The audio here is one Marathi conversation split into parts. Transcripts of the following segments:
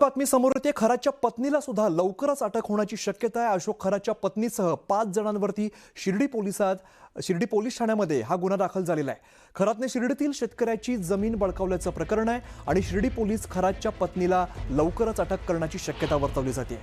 बातमी समोर येते। खरातच्या पत्नीला सुद्धा लवकरच अटक होण्याची शक्यता आहे। अशोक खरातच्या पत्नीसह 5 जणांवरती शिर्डी पोलीस ठाण्यामध्ये हा गुन्हा दाखल झालेला आहे। खरातने शिर्डीतील शेतकऱ्याची जमीन बळकावल्याचं प्रकरण आहे आणि शिर्डी पोलीस खरातच्या पत्नीला लवकरच अटक करण्याची शक्यता वर्तवली जाते।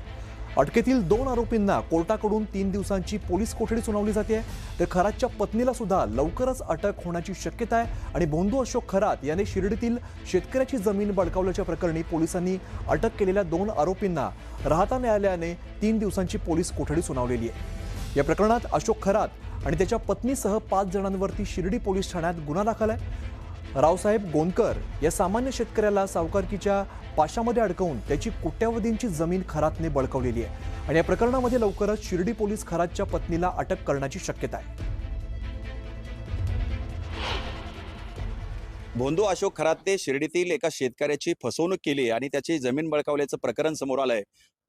अटकेतील 2 आरोपींना कोर्टाकडून 3 दिवसांची पोलीस कोठडी सुनावली जाते। तर खरातच्या पत्नीला सुद्धा लवकरच अटक होण्याची शक्यता आहे आणि बोंधू अशोक खरात याने शिर्डीतील शेतकऱ्याची जमीन बळकावल्याच्या प्रकरणी पोलिसांनी अटक केलेल्या 2 आरोपींना राहता न्यायालयाने 3 दिवसांची पोलीस कोठडी सुनावलेली आहे। या प्रकरणात अशोक खरात आणि त्याच्या पत्नीसह 5 जणांवरती शिर्डी पोलीस ठाण्यात गुन्हा दाखल आहे। रावसाहेब गोंदकर या सामान्य शेतकऱ्याला सावकारकीच्या पाशामध्ये अडकवून त्याची कोट्यावधींची जमीन खरातने बळकावलेली आहे आणि या प्रकरणामध्ये लवकरच शिर्डी पोलीस खरातच्या पत्नीला अटक करण्याची शक्यता आहे। बोंधू अशोक खरातने शिर्डीतील एका शेतकऱ्याची फसवणूक केली आणि त्याची जमीन बळकावल्याचं प्रकरण समोर आलंय।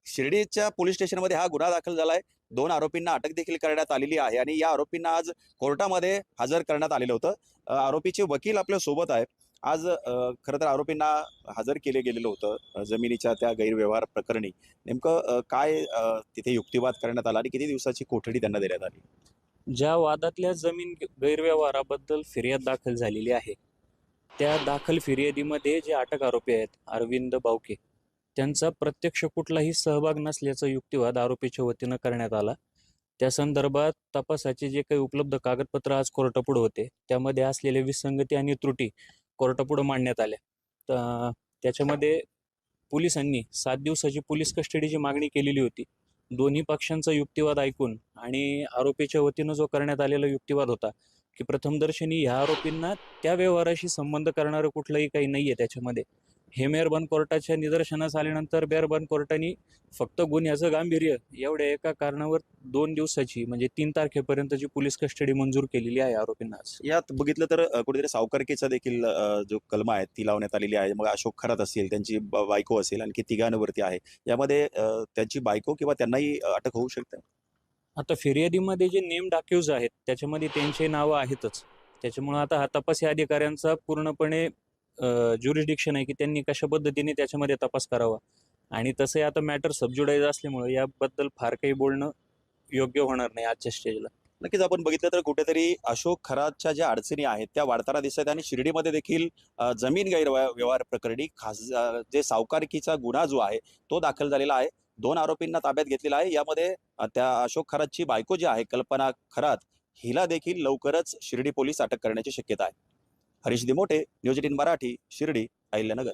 शिर्डीच्या पोलीस स्टेशनमध्ये हा गुन्हा दाखल झालाय। 2 आरोपींना अटक देखील करण्यात आलेली आहे आणि या आरोपींना आज कोर्टामध्ये हजर करण्यात आलेलं होतं। आरोपीचे वकील आपल्या सोबत आहेत। आज खरं तर आरोपींना हजर केले गेलेलं होतं जमिनीच्या त्या गैरव्यवहार प्रकरणी। नेमकं काय तिथे युक्तिवाद करण्यात आला आणि किती दिवसाची कोठडी त्यांना देण्यात आली? ज्या वादातल्या जमीन गैरव्यवहाराबद्दल फिर्याद दाखल झालेली आहे, त्या दाखल फिर्यादीमध्ये जे अटक आरोपी आहेत अरविंद बावके, त्यांचा प्रत्यक्ष कुठलाही सहभाग नसल्याचा युक्तिवाद आरोपीच्या वतीनं करण्यात आला। त्या संदर्भात तपासाचे जे काही उपलब्ध कागदपत्र आज कोर्टापुढे होते, त्यामध्ये असलेल्या विसंगती आणि त्रुटी कोर्टापुढे मांडण्यात आल्या। तर त्याच्यामध्ये पोलिसांनी 7 दिवसाची पोलीस कस्टडीची मागणी केलेली होती। दोन्ही पक्षांचा युक्तिवाद ऐकून आणि आरोपीच्या वतीनं जो करण्यात आलेला युक्तिवाद होता की प्रथमदर्शनी ह्या आरोपींना त्या व्यवहाराशी संबंध करणारं कुठलंही काही नाहीये त्याच्यामध्ये, हे मेहरबान कोर्टाच्या निदर्शनास आल्यानंतर मेहरबान कोर्टाने फक्त गुन्ह्याचं गांभीर्य एवढ्या एका कारणावर 2 दिवसाची म्हणजे 3 तारखेपर्यंतची पोलीस कस्टडी मंजूर केलेली आहे आरोपींना। यात बघितलं तर कुठेतरी सावकारकीचा देखील जो कलम आहे ती लावण्यात आलेली आहे। मग अशोक खरात असेल, त्यांची बायको असेल, आणखी तिघांवरती आहे। यामध्ये त्यांची बायको किंवा त्यांनाही अटक होऊ शकते। आता फिर्यादीमध्ये जे नेम डाक्यूज आहेत त्याच्यामध्ये त्यांची नावं आहेतच। त्याच्यामुळे आता हा तपासी अधिकाऱ्यांचा पूर्णपणे ज्युरिडिक्शन आहे की त्यांनी कशा पद्धतीने त्याच्यामध्ये तपास करावा आणि तसे आता मॅटर सबज्युडाइज असल्यामुळे याबद्दल फार काही बोलणं योग्य होणार नाही आजच्या स्टेजला। नक्कीच आपण बघितलं तर कुठेतरी अशोक खरातच्या ज्या अडचणी आहेत त्या वाढताना दिसत आहेत आणि शिर्डीमध्ये देखील जमीन गैरव्यवहार प्रकरणी जे सावकारकीचा गुन्हा जो आहे तो दाखल झालेला आहे। 2 आरोपींना ताब्यात घेतलेला आहे। यामध्ये त्या अशोक खरातची बायको जी आहे कल्पना खरात, हिला देखील लवकरच शिर्डी पोलीस अटक करण्याची शक्यता आहे। हरीश दिमोटे, न्यूज 18 मराठी, शिर्डी, अहिल्यानगर।